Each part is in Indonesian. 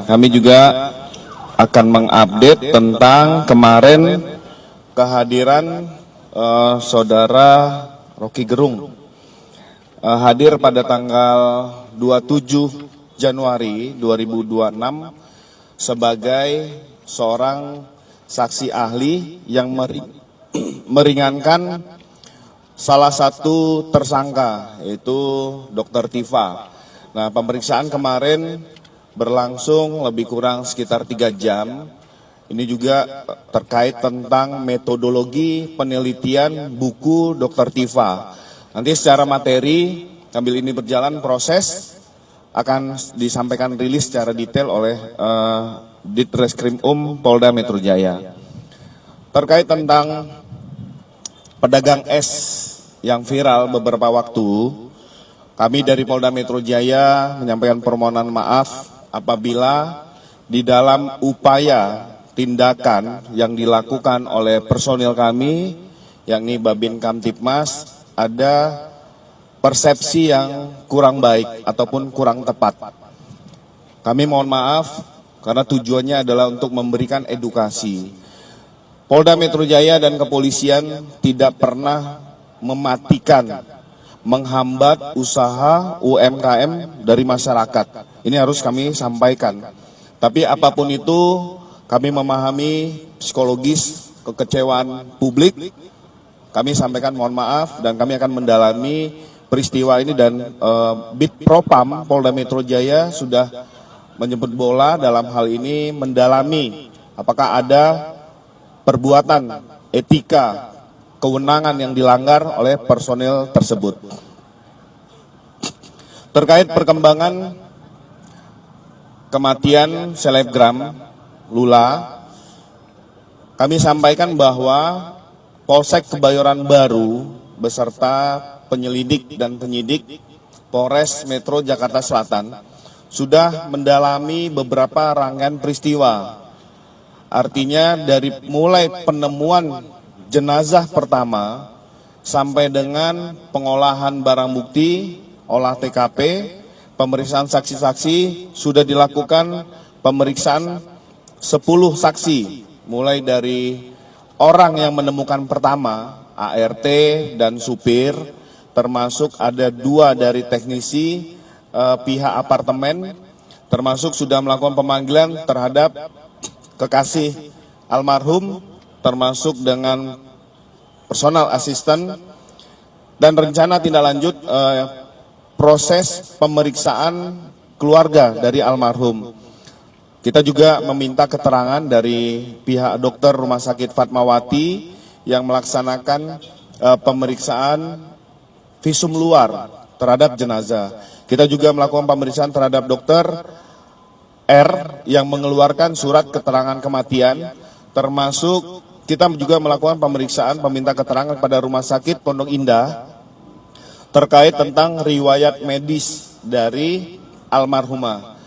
kami juga akan mengupdate tentang kemarin kehadiran saudara Rocky Gerung hadir pada tanggal 27 Januari 2026 sebagai seorang saksi ahli yang meringankan salah satu tersangka, yaitu Dr. Tifa. Nah, pemeriksaan kemarin berlangsung lebih kurang sekitar 3 jam. Ini juga terkait tentang metodologi penelitian buku Dr. Tifa. Nanti secara materi, sambil ini berjalan proses, akan disampaikan rilis secara detail oleh Ditreskrim Polda Metro Jaya. Terkait tentang pedagang es yang viral beberapa waktu, kami dari Polda Metro Jaya menyampaikan permohonan maaf apabila di dalam upaya tindakan yang dilakukan oleh personil kami, yakni Babin Kamtipmas, ada persepsi yang kurang baik ataupun kurang tepat. Kami mohon maaf karena tujuannya adalah untuk memberikan edukasi. Polda Metro Jaya dan kepolisian tidak pernah mematikan, menghambat usaha UMKM dari masyarakat. Ini harus kami sampaikan. Tapi apapun itu, kami memahami psikologis kekecewaan publik. Kami sampaikan mohon maaf dan kami akan mendalami peristiwa ini, dan Bid Propam Polda Metro Jaya sudah menjemput bola dalam hal ini mendalami apakah ada perbuatan etika kewenangan yang dilanggar oleh personil tersebut. Terkait perkembangan kematian selebgram Lula, kami sampaikan bahwa Polsek Kebayoran Baru beserta penyelidik dan penyidik Polres Metro Jakarta Selatan sudah mendalami beberapa rangkaian peristiwa. Artinya dari mulai penemuan jenazah pertama sampai dengan pengolahan barang bukti, olah TKP, pemeriksaan saksi-saksi, sudah dilakukan pemeriksaan 10 saksi, mulai dari orang yang menemukan pertama, ART dan supir, termasuk ada 2 dari teknisi pihak apartemen, termasuk sudah melakukan pemanggilan terhadap kekasih almarhum, termasuk dengan personal asisten, dan rencana tindak lanjut proses pemeriksaan keluarga dari almarhum. Kita juga meminta keterangan dari pihak dokter Rumah Sakit Fatmawati yang melaksanakan pemeriksaan visum luar terhadap jenazah. Kita juga melakukan pemeriksaan terhadap dokter R yang mengeluarkan surat keterangan kematian, termasuk kita juga melakukan pemeriksaan peminta keterangan pada Rumah Sakit Pondok Indah terkait tentang riwayat medis dari almarhumah.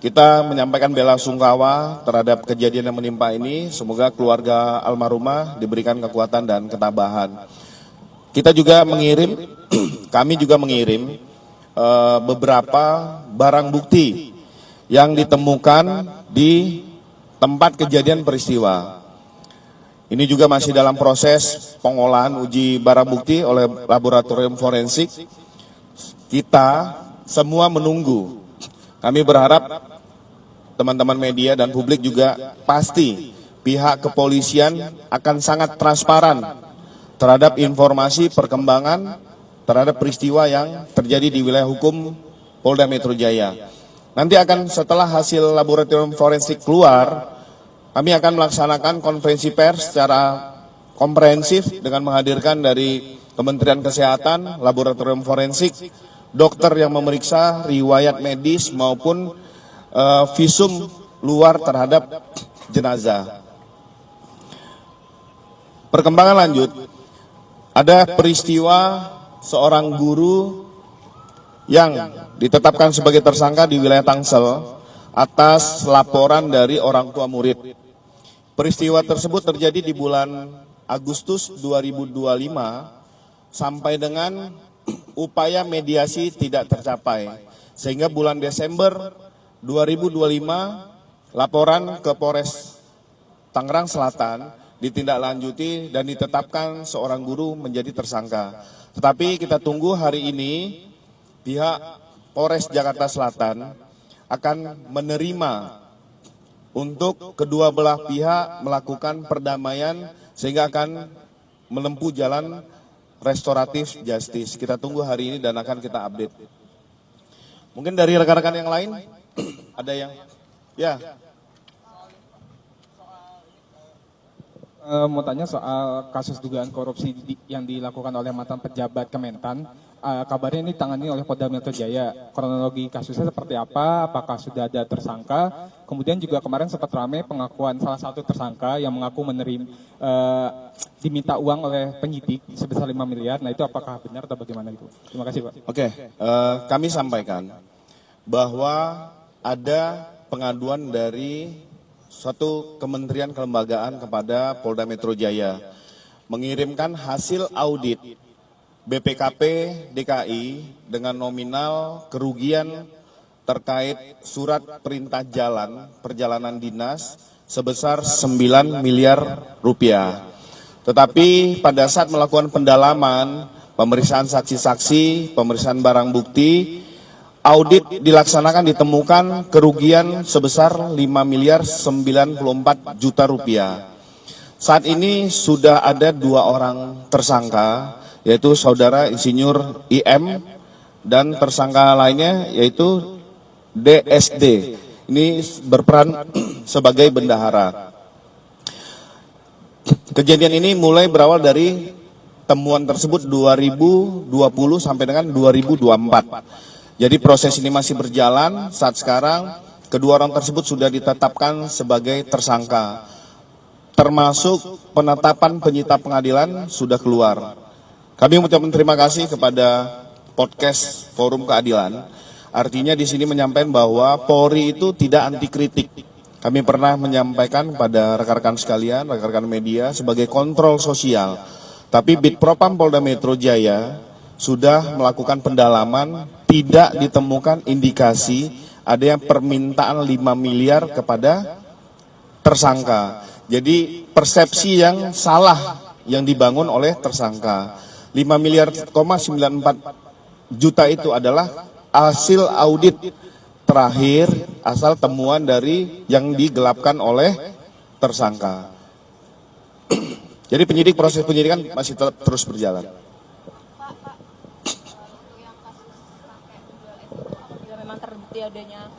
Kita menyampaikan bela sungkawa terhadap kejadian yang menimpa ini. Semoga keluarga almarhumah diberikan kekuatan dan ketabahan. Kita juga mengirim, kami juga mengirim beberapa barang bukti yang ditemukan di tempat kejadian peristiwa. Ini juga masih dalam proses pengolahan uji barang bukti oleh laboratorium forensik. Kita semua menunggu. Kami berharap teman-teman media dan publik juga pasti pihak kepolisian akan sangat transparan terhadap informasi perkembangan terhadap peristiwa yang terjadi di wilayah hukum Polda Metro Jaya. Nanti akan setelah hasil laboratorium forensik keluar, kami akan melaksanakan konferensi pers secara komprehensif dengan menghadirkan dari Kementerian Kesehatan, laboratorium forensik, dokter yang memeriksa riwayat medis maupun visum luar terhadap jenazah. Perkembangan lanjut, ada peristiwa seorang guru yang ditetapkan sebagai tersangka di wilayah Tangsel atas laporan dari orang tua murid. Peristiwa tersebut terjadi di bulan Agustus 2025 sampai dengan upaya mediasi tidak tercapai. Sehingga bulan Desember 2025 laporan ke Polres Tangerang Selatan, ditindaklanjuti dan ditetapkan seorang guru menjadi tersangka. Tetapi kita tunggu hari ini pihak Polres Jakarta Selatan akan menerima untuk kedua belah pihak melakukan perdamaian sehingga akan menempuh jalan restoratif justice. Kita tunggu hari ini dan akan kita update. Mungkin dari rekan-rekan yang lain ada yang ya. Mau tanya soal kasus dugaan korupsi yang dilakukan oleh mantan pejabat Kementan. Kabarnya ini ditangani oleh Polda Metro Jaya. Kronologi kasusnya seperti apa? Apakah sudah ada tersangka? Kemudian juga kemarin sempat ramai pengakuan salah satu tersangka yang mengaku menerima diminta uang oleh penyidik sebesar 5 miliar. Nah itu apakah benar atau bagaimana itu? Terima kasih Pak. Oke, kami sampaikan bahwa ada pengaduan dari suatu kementerian kelembagaan kepada Polda Metro Jaya mengirimkan hasil audit BPKP DKI dengan nominal kerugian terkait surat perintah jalan perjalanan dinas sebesar 9 miliar rupiah. Tetapi pada saat melakukan pendalaman, pemeriksaan saksi-saksi, pemeriksaan barang bukti, audit dilaksanakan ditemukan kerugian sebesar 5 miliar 94 juta rupiah. Saat ini sudah ada 2 orang tersangka, yaitu saudara Insinyur IM dan tersangka lainnya yaitu DSD. Ini berperan sebagai bendahara. Kejadian ini mulai berawal dari temuan tersebut 2020 sampai dengan 2024. Jadi proses ini masih berjalan. Saat sekarang kedua orang tersebut sudah ditetapkan sebagai tersangka. Termasuk penetapan penyita pengadilan sudah keluar. Kami mengucapkan terima kasih kepada podcast Forum Keadilan. Artinya di sini menyampaikan bahwa Polri itu tidak anti kritik. Kami pernah menyampaikan pada rekan-rekan sekalian, rekan-rekan media sebagai kontrol sosial. Tapi Bitpropam Polda Metro Jaya sudah melakukan pendalaman, tidak ditemukan indikasi ada yang permintaan 5 miliar kepada tersangka. Jadi persepsi yang salah yang dibangun oleh tersangka. 5 miliar, 94 juta itu adalah hasil audit terakhir asal temuan dari yang digelapkan oleh tersangka. Jadi penyidik proses penyidikan masih tetap terus berjalan. Apabila memang terbukti adanya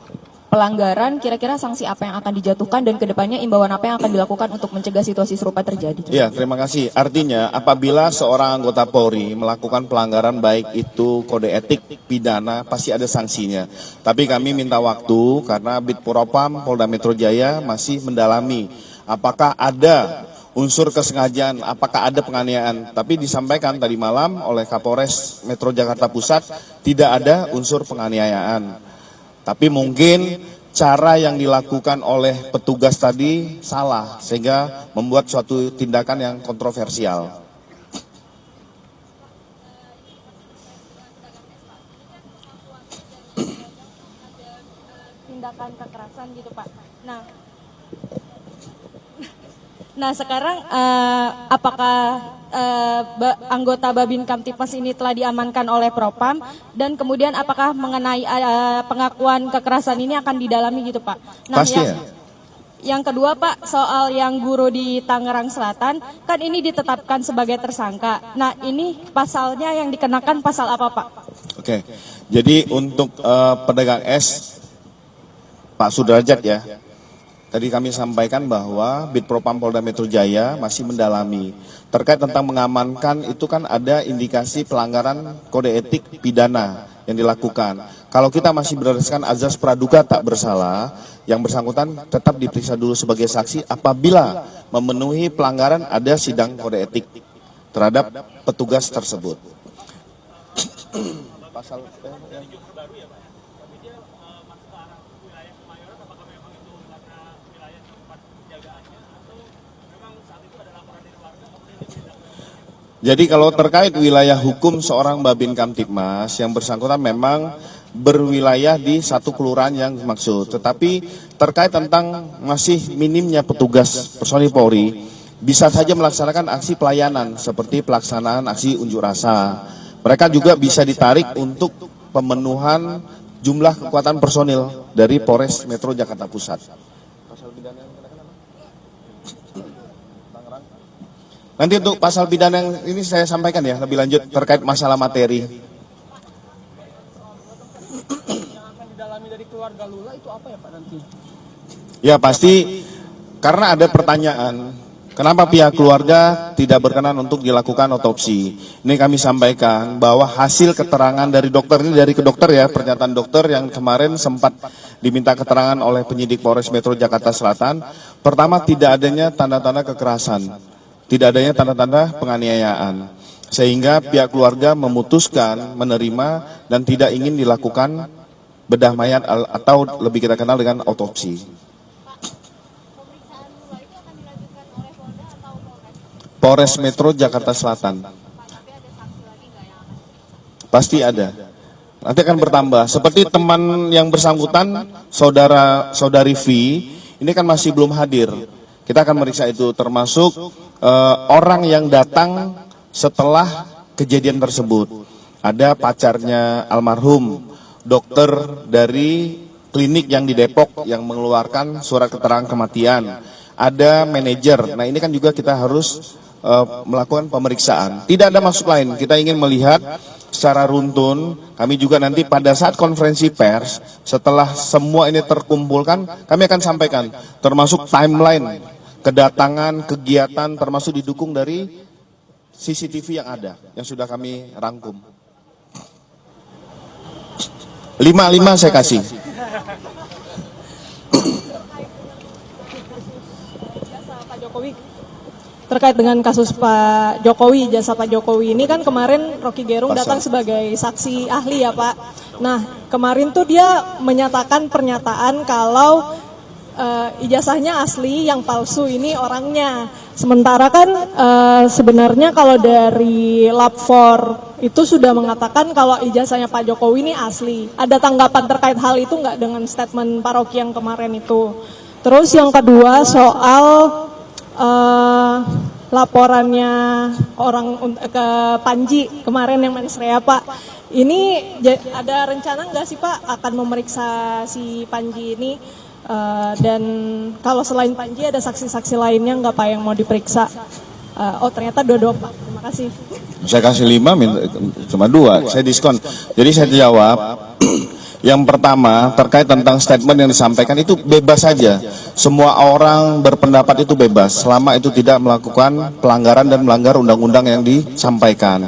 pelanggaran, kira-kira sanksi apa yang akan dijatuhkan dan kedepannya imbauan apa yang akan dilakukan untuk mencegah situasi serupa terjadi? Ya, terima kasih. Artinya apabila seorang anggota Polri melakukan pelanggaran baik itu kode etik, pidana, pasti ada sanksinya. Tapi kami minta waktu karena Bitpropam Polda Metro Jaya masih mendalami apakah ada unsur kesengajaan, apakah ada penganiayaan. Tapi disampaikan tadi malam oleh Kapolres Metro Jakarta Pusat tidak ada unsur penganiayaan. Tapi mungkin cara yang dilakukan oleh petugas tadi salah sehingga membuat suatu tindakan yang kontroversial. Tindakan kekerasan gitu Pak. Nah sekarang apakah anggota Babin Kamtipmas ini telah diamankan oleh Propam dan kemudian apakah mengenai pengakuan kekerasan ini akan didalami gitu Pak? Nah, Pasti ya. Yang kedua Pak, soal yang guru di Tangerang Selatan, kan ini ditetapkan sebagai tersangka. Nah ini pasalnya yang dikenakan pasal apa Pak? Oke, jadi untuk pedagang es, Pak Sudrajat ya, tadi kami sampaikan bahwa Bitpropam Polda Metro Jaya masih mendalami. Terkait tentang mengamankan itu kan ada indikasi pelanggaran kode etik pidana yang dilakukan. Kalau kita masih berdasarkan azas praduga tak bersalah, yang bersangkutan tetap diperiksa dulu sebagai saksi apabila memenuhi pelanggaran ada sidang kode etik terhadap petugas tersebut. Pasal Jadi kalau terkait wilayah hukum seorang Babin Kamtipmas yang bersangkutan memang berwilayah di satu kelurahan yang dimaksud. Tetapi terkait tentang masih minimnya petugas personil Polri, bisa saja melaksanakan aksi pelayanan seperti pelaksanaan aksi unjuk rasa. Mereka juga bisa ditarik untuk pemenuhan jumlah kekuatan personil dari Polres Metro Jakarta Pusat. Nanti untuk pasal pidana yang ini saya sampaikan ya lebih lanjut terkait masalah materi. Yang akan didalami dari keluarga Lula itu apa ya Pak nanti? Ya pasti karena ada pertanyaan, kenapa pihak keluarga tidak berkenan untuk dilakukan otopsi. Ini kami sampaikan bahwa hasil keterangan dari dokter, ini dari ke dokter ya, pernyataan dokter yang kemarin sempat diminta keterangan oleh penyidik Polres Metro Jakarta Selatan. Pertama, tidak adanya tanda-tanda kekerasan, tidak adanya tanda-tanda penganiayaan. Sehingga pihak keluarga memutuskan menerima dan tidak ingin dilakukan bedah mayat atau lebih kita kenal dengan otopsi. Polres Metro Jakarta Selatan. Pasti ada. Nanti akan bertambah. Seperti teman yang bersangkutan, saudari V, ini kan masih belum hadir. Kita akan meriksa itu, termasuk orang yang datang setelah kejadian tersebut. Ada pacarnya almarhum, dokter dari klinik yang di Depok yang mengeluarkan surat keterangan kematian. Ada manajer. Nah ini kan juga kita harus melakukan pemeriksaan. Tidak ada maksud lain. Kita ingin melihat secara runtun. Kami juga nanti pada saat konferensi pers, setelah semua ini terkumpulkan, kami akan sampaikan, termasuk timeline kedatangan, kegiatan, termasuk didukung dari CCTV yang ada, yang sudah kami rangkum. 5 saya kasih. Pak Jokowi, terkait dengan kasus Pak Jokowi, jasa Pak Jokowi ini kan kemarin Rocky Gerung datang sebagai saksi ahli ya Pak. Nah kemarin tuh dia menyatakan pernyataan kalau ijazahnya asli, yang palsu ini orangnya. Sementara kan sebenarnya kalau dari Lapor itu sudah mengatakan kalau ijazahnya Pak Jokowi ini asli. Ada tanggapan terkait hal itu nggak dengan statement Pak Rocky yang kemarin itu? Terus yang kedua soal laporannya orang ke Panji kemarin yang mensrea Pak. Ini ada rencana nggak sih Pak akan memeriksa si Panji ini? Dan kalau selain Panji ada saksi-saksi lainnya nggak Pak yang mau diperiksa? Oh ternyata dua Pak. Terima kasih. Saya kasih 5, cuma 2. Saya diskon. Jadi saya jawab. Yang pertama terkait tentang statement yang disampaikan itu bebas saja. Semua orang berpendapat itu bebas selama itu tidak melakukan pelanggaran dan melanggar undang-undang yang disampaikan.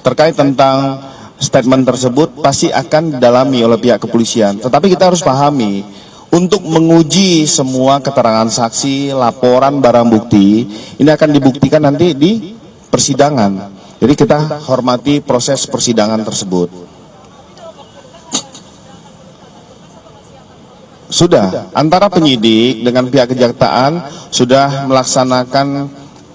Terkait tentang statement tersebut pasti akan didalami oleh pihak kepolisian. Tetapi kita harus pahami, untuk menguji semua keterangan saksi, laporan, barang bukti, ini akan dibuktikan nanti di persidangan. Jadi kita hormati proses persidangan tersebut. Sudah, antara penyidik dengan pihak kejaksaan sudah melaksanakan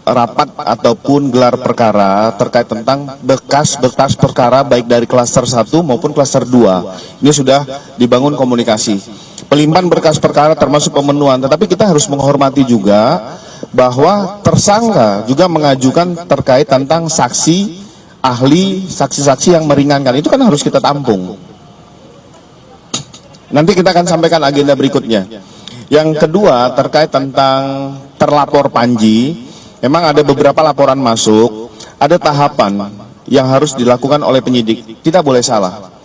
rapat ataupun gelar perkara terkait tentang bekas-bekas perkara baik dari klaster 1 maupun klaster 2. Ini sudah dibangun komunikasi. Pelimpahan berkas perkara termasuk pemenuhan, tetapi kita harus menghormati juga bahwa tersangka juga mengajukan terkait tentang saksi, ahli, saksi-saksi yang meringankan. Itu kan harus kita tampung. Nanti kita akan sampaikan agenda berikutnya. Yang kedua terkait tentang terlapor Panji, memang ada beberapa laporan masuk, ada tahapan yang harus dilakukan oleh penyidik. Tidak boleh salah.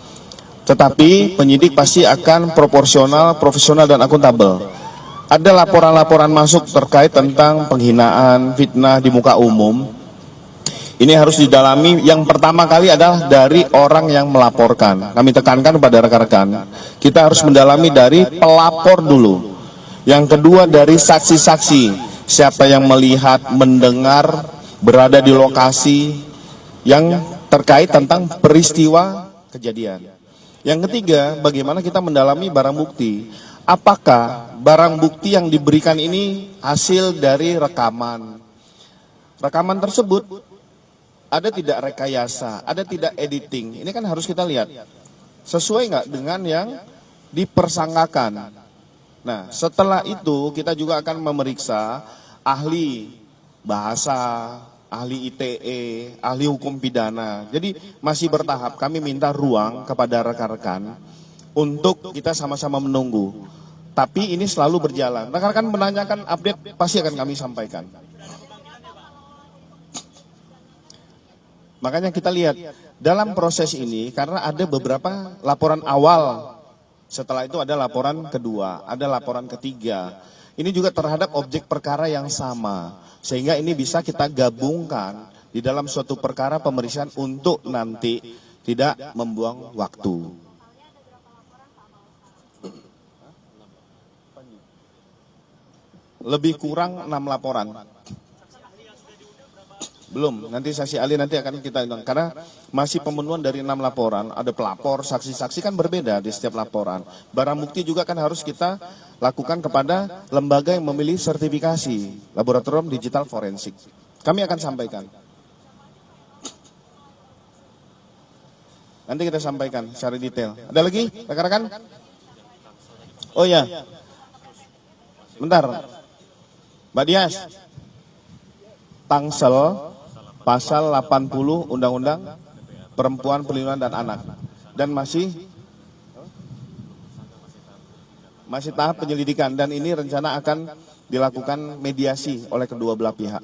Tetapi penyidik pasti akan proporsional, profesional, dan akuntabel. Ada laporan-laporan masuk terkait tentang penghinaan, fitnah di muka umum. Ini harus didalami. Yang pertama kali adalah dari orang yang melaporkan. Kami tekankan kepada rekan-rekan, kita harus mendalami dari pelapor dulu. Yang kedua dari saksi-saksi, siapa yang melihat, mendengar, berada di lokasi yang terkait tentang peristiwa kejadian. Yang ketiga, bagaimana kita mendalami barang bukti. Apakah barang bukti yang diberikan ini hasil dari rekaman? Rekaman tersebut ada tidak rekayasa, ada tidak editing? Ini kan harus kita lihat. sesuai nggak dengan yang dipersangkakan. Nah, setelah itu kita juga akan memeriksa ahli bahasa, ahli ITE, ahli hukum pidana. Jadi masih bertahap, kami minta ruang kepada rekan-rekan untuk kita sama-sama menunggu. Tapi ini selalu berjalan. Rekan-rekan menanyakan update, pasti akan kami sampaikan. Makanya kita lihat dalam proses ini, karena ada beberapa laporan awal, setelah itu ada laporan kedua, ada laporan ketiga. Ini juga terhadap objek perkara yang sama, sehingga ini bisa kita gabungkan di dalam suatu perkara pemeriksaan untuk nanti tidak membuang waktu. Lebih kurang 6 laporan. Belum, nanti saksi ahli nanti akan kita undang. Karena masih pemenuhan dari 6 laporan, ada pelapor, saksi-saksi kan berbeda di setiap laporan. Barang bukti juga kan harus kita lakukan kepada lembaga yang memilih sertifikasi laboratorium digital forensik. Kami akan sampaikan. Nanti kita sampaikan secara detail. Ada lagi, rekan-rekan? Oh ya, bentar. Mbak Dias, Tangsel pasal 80 Undang-Undang Perempuan, Perlindungan dan Anak, dan masih tahap penyelidikan, dan ini rencana akan dilakukan mediasi oleh kedua belah pihak.